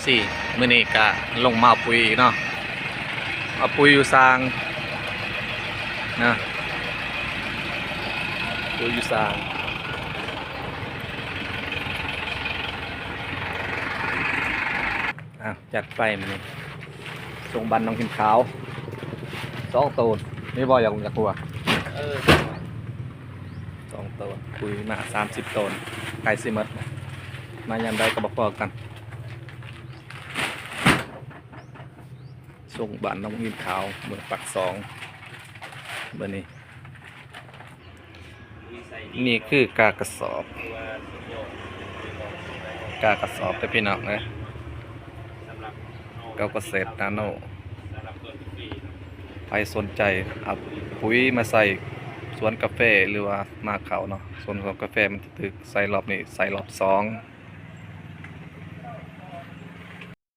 FC มื้อนี้ก็ลงมาเอาปุ๋ยอีกเนาะเอาปุ๋ยอยู่สร้างนะปุ๋ยอยู่สร้างจัดไฟมื้อนี้ส่งบันน้องกินขาว2ตัวนี่บ่อยากกลัว2ตัวปุ๋ยมา30ต้นไก่สิหมดมายามใดก็บ่พอกันส่งบ้านน้องยินขาวเมืองปักสองเบอร์นี้นี่คือกากระสอบแต่พี่น้องนะเกษตรนาโนใครสนใจเอาปุ๋ยมาใส่สวนกาแฟหรือว่ามาเขาเนาะสวนกาแฟมันถึกใส่รอบนี้ใส่รอบ2